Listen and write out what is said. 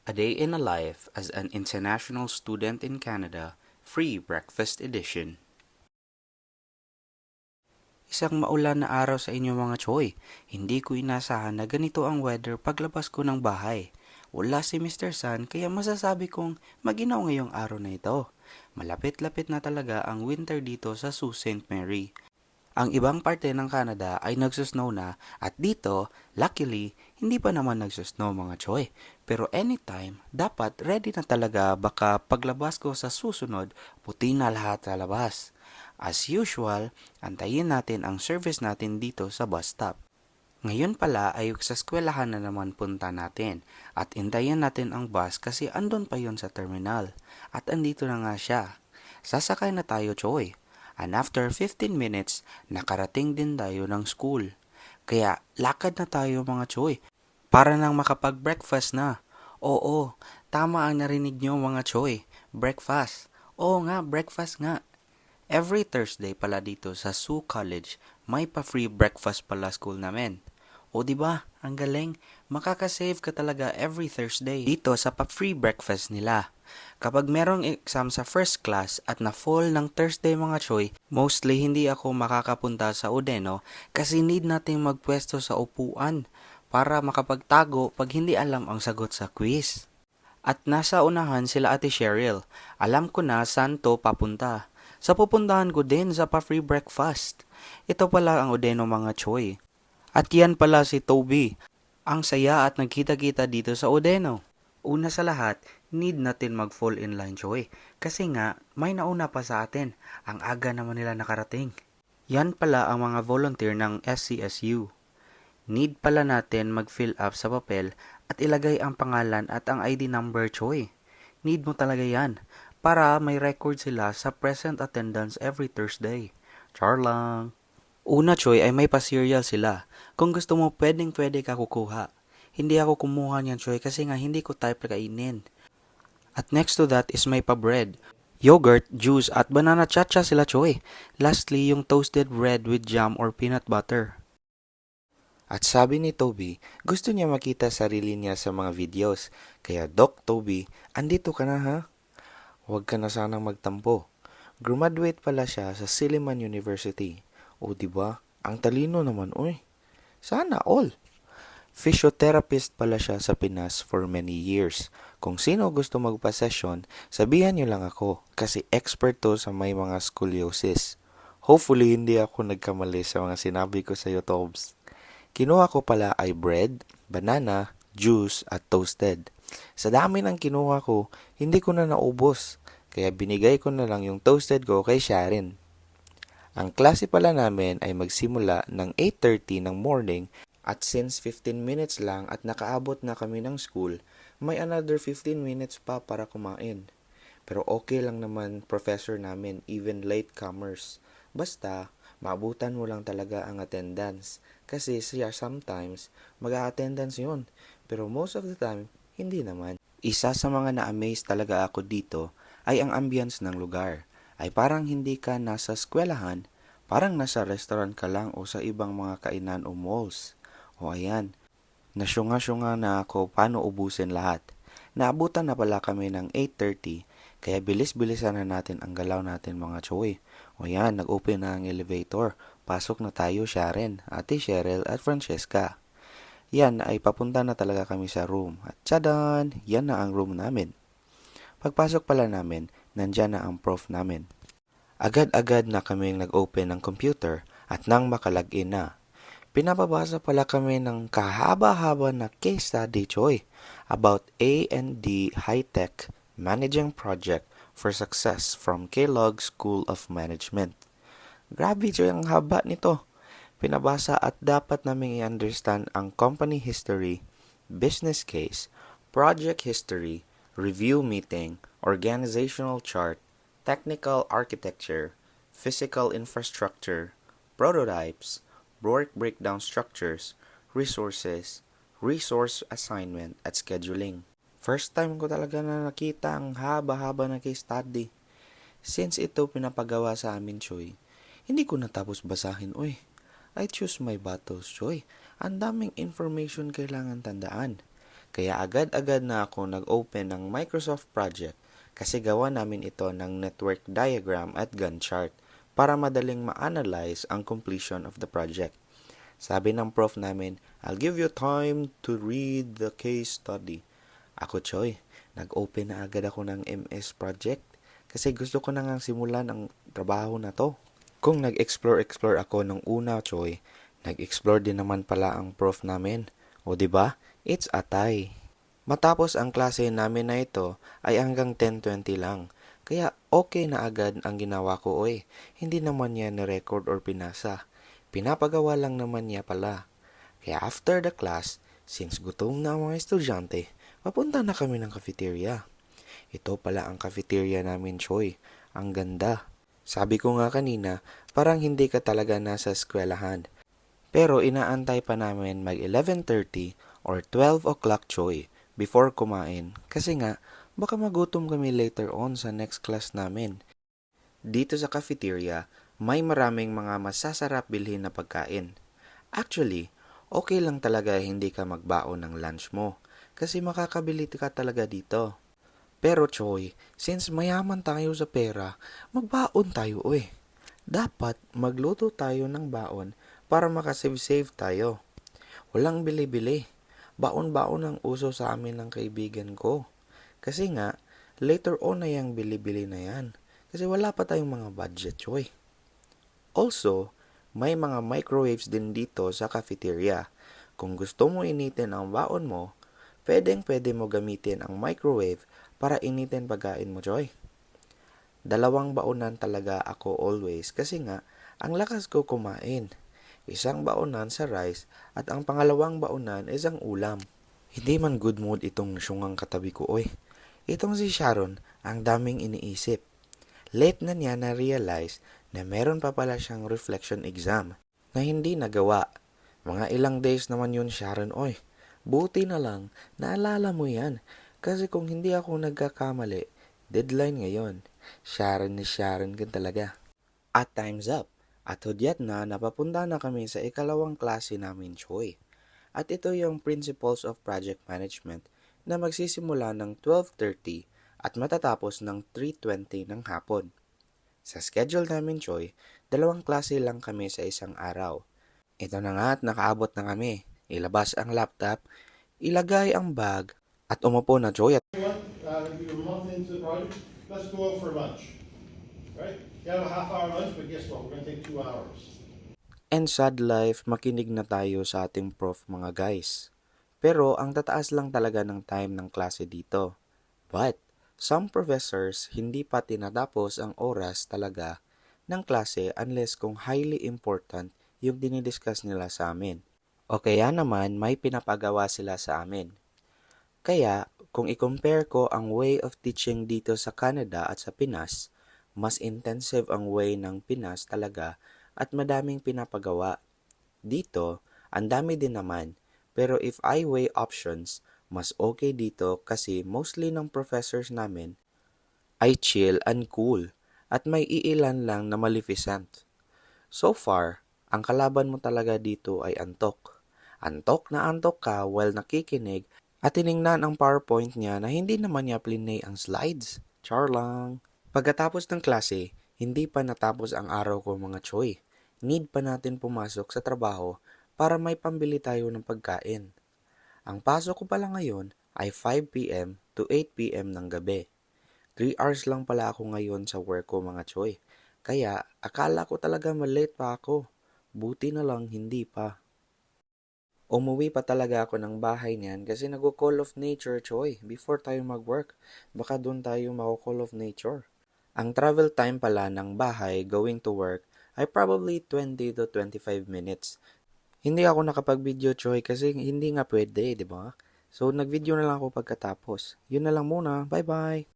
A Day in a Life as an International Student in Canada, Free Breakfast Edition. Isang maulan na araw sa inyo mga choy. Hindi ko inasahan na ganito ang weather paglabas ko ng bahay. Wala si Mr. Sun kaya masasabi kong maginaw ngayong araw na ito. Malapit-lapit na talaga ang winter dito sa Sault Ste. Marie. Ang ibang parte ng Canada ay nagsusnow na at dito, luckily, hindi pa naman nagsusnow mga choy. Pero anytime, dapat ready na talaga baka paglabas ko sa susunod, puti na lahat sa labas. As usual, antayin natin ang service natin dito sa bus stop. Ngayon pala ay sa eskwelahan na naman punta natin at intayin natin ang bus kasi andon pa yon sa terminal. At andito na nga siya. Sasakay na tayo, Choy. And after 15 minutes, nakarating din tayo ng school. Kaya lakad na tayo mga Choy para nang makapag-breakfast na. Oo, tama ang narinig nyo mga Choy. Breakfast. Oo nga, breakfast nga. Every Thursday pala dito sa Sault College, may pa-free breakfast pala school namin. O di ba? Ang galing. Makakasave ka talaga every Thursday dito sa pa-free breakfast nila. Kapag merong exam sa first class at na-fall ng Thursday mga choy, mostly hindi ako makakapunta sa Udeno kasi need nating magpwesto sa upuan para makapagtago pag hindi alam ang sagot sa quiz. At nasa unahan sila Ate Cheryl. Alam ko na saan to papunta. Sa pupuntahan ko din sa pa-free breakfast. Ito pala ang Udeno mga choy. At yan pala si Toby. Ang saya at nagkita-kita dito sa Udeno. Una sa lahat, need natin mag-fall in line choy. Kasi nga, may nauna pa sa atin. Ang aga naman nila nakarating. Yan pala ang mga volunteer ng SCSU. Need pala natin mag-fill up sa papel at ilagay ang pangalan at ang ID number choy. Need mo talaga yan para may record sila sa present attendance every Thursday. Char lang. Una choy ay may pa-cereal sila. Kung gusto mo pwede ka kukuha. Hindi ako kumuha niyan choy kasi nga hindi ko type kainin. At next to that is may pa-bread. Yogurt, juice at banana chacha sila choy. Lastly yung toasted bread with jam or peanut butter. At sabi ni Toby, gusto niya makita sarili niya sa mga videos. Kaya Doc Toby, andito ka na ha? Huwag ka na sanang magtampo. Graduate pala siya sa Silliman University. O diba? Ang talino naman, uy. Sana all. Physiotherapist pala siya sa Pinas for many years. Kung sino gusto magpa-session, sabihan niyo lang ako kasi expert to sa may mga scoliosis. Hopefully hindi ako nagkamali sa mga sinabi ko sa iyo, Tobs. Kinuha ko pala ay bread, banana, juice at toasted. Sa dami ng kinuha ko, hindi ko na naubos. Kaya binigay ko na lang yung toasted ko kay Sharon. Ang klase pala namin ay magsimula ng 8:30 ng morning at since 15 minutes lang at nakaabot na kami ng school, may another 15 minutes pa para kumain. Pero okay lang naman professor namin, even latecomers. Basta, maabutan mo lang talaga ang attendance. Kasi siya sometimes, mag-a-attendance yun. Pero most of the time, hindi naman. Isa sa mga na-amaze talaga ako dito ay ang ambience ng lugar. Ay parang hindi ka nasa eskwelahan, parang nasa restaurant ka lang o sa ibang mga kainan o malls. O ayan, nasyunga-syunga na ako paano ubusin lahat. Naabutan na pala kami ng 8:30, kaya bilis-bilisan na natin ang galaw natin mga choy. O yan, nag-open na ang elevator. Pasok na tayo, Sharon, Ate Cheryl at Francesca. Yan ay papunta na talaga kami sa room. At tsadan, yan na ang room namin. Pagpasok pala namin, nandyan na ang prof namin. Agad-agad na kaming nag-open ng computer at nang makalagin na. Pinapabasa pala kami ng kahaba-haba na case study choy about A&D High-Tech Managing Project for Success from Kellogg School of Management. Grabe choy ang haba nito. Pinabasa at dapat naming i-understand ang company history, business case, project history, review meeting, organizational chart, technical architecture, physical infrastructure, prototypes, work breakdown structures, resources, resource assignment, at scheduling. First time ko talaga na nakita ang haba-haba na case study. Since ito pinapagawa sa amin, Choy, hindi ko natapos basahin, uy. I choose my battles, Choy. Ang daming information kailangan tandaan. Kaya agad-agad na ako nag-open ng Microsoft Project kasi gawa namin ito ng network diagram at Gantt chart para madaling ma-analyze ang completion of the project. Sabi ng prof namin, I'll give you time to read the case study. Ako, Choy, nag-open na agad ako ng MS Project kasi gusto ko na ngang simulan ang trabaho na to. Kung nag-explore ako nung una, Choy, nag-explore din naman pala ang prof namin. O 'di ba? It's a tie. Matapos ang klase namin na ito ay hanggang 10:20 lang. Kaya okay na agad ang ginawa ko, oy. Hindi naman niya ni-record or pinasa. Pinapagawa lang naman niya pala. Kaya after the class, since gutom na ang mga estudyante, papunta na kami ng cafeteria. Ito pala ang cafeteria namin, Choy. Ang ganda. Sabi ko nga kanina, parang hindi ka talaga nasa eskwelahan. Pero inaantay pa namin mag 11:30 or 12 o'clock, Choy, before kumain. Kasi nga, baka magutom kami later on sa next class namin. Dito sa cafeteria, may maraming mga masasarap bilhin na pagkain. Actually, okay lang talaga hindi ka magbaon ng lunch mo kasi makakabili ka talaga dito. Pero Choy, since mayaman tayo sa pera, magbaon tayo Dapat magluto tayo ng baon para makasave-save tayo. Walang bili-bili. Baon-baon ang uso sa amin ng kaibigan ko. Kasi nga, later on na yung bili-bili na yan. Kasi wala pa tayong mga budget, Choy. Also, may mga microwaves din dito sa cafeteria. Kung gusto mo initin ang baon mo, pwedeng-pwede mo gamitin ang microwave para initin pagkain mo, Joy. Dalawang baonan talaga ako always kasi nga, ang lakas ko kumain. Isang baonan sa rice at ang pangalawang baonan is ang ulam. Hindi man good mood itong syungang katabi ko, Itong si Sharon, ang daming iniisip. Late na niya na-realize na meron pa pala siyang reflection exam na hindi nagawa. Mga ilang days naman yun, Sharon, Buti na lang, naalala mo yan. Kasi kung hindi ako nagkakamali, deadline ngayon. Sharon ni Sharon ka talaga. At time's up. At hudyat na napapunta na kami sa ikalawang klase namin, Choy. At ito yung Principles of Project Management na magsisimula ng 12:30 at matatapos ng 3:20 ng hapon. Sa schedule namin, Choy, 2 klase lang kami sa isang araw. Ito na nga at nakaabot na kami. Ilabas ang laptop, ilagay ang bag, at umupo na, Choy. You're a month into the project, let's go out for lunch. Right? You have a half-hour lunch, but guess what? We're going to take 2 hours. And sad life, makinig na tayo sa ating prof mga guys. Pero ang tataas lang talaga ng time ng klase dito. But, some professors hindi pa tinatapos ang oras talaga ng klase unless kung highly important yung dinidiscuss nila sa amin. O kaya naman may pinapagawa sila sa amin. Kaya, kung i-compare ko ang way of teaching dito sa Canada at sa Pinas, mas intensive ang way ng Pinas talaga at madaming pinapagawa. Dito, ang dami din naman, pero if I weigh options, mas okay dito kasi mostly ng professors namin ay chill and cool at may iilan lang na maleficent. So far, ang kalaban mo talaga dito ay antok. Antok na antok ka while nakikinig at tiningnan ang PowerPoint niya na hindi naman niya plinay ang slides. Char lang. Pagkatapos ng klase, hindi pa natapos ang araw ko mga Choy. Need pa natin pumasok sa trabaho para may pambili tayo ng pagkain. Ang pasok ko pala ngayon ay 5 p.m. to 8 p.m. ng gabi. 3 hours lang pala ako ngayon sa work ko mga Choy. Kaya akala ko talaga malate pa ako. Buti na lang hindi pa. Umuwi pa talaga ako ng bahay niyan kasi nag-call of nature, Choy, before tayo mag-work. Baka doon tayo mag-call of nature. Ang travel time pala ng bahay going to work ay probably 20 to 25 minutes. Hindi ako nakapag-video, Choy, kasi hindi nga pwede, di ba? So, nag-video na lang ako pagkatapos. Yun na lang muna. Bye-bye!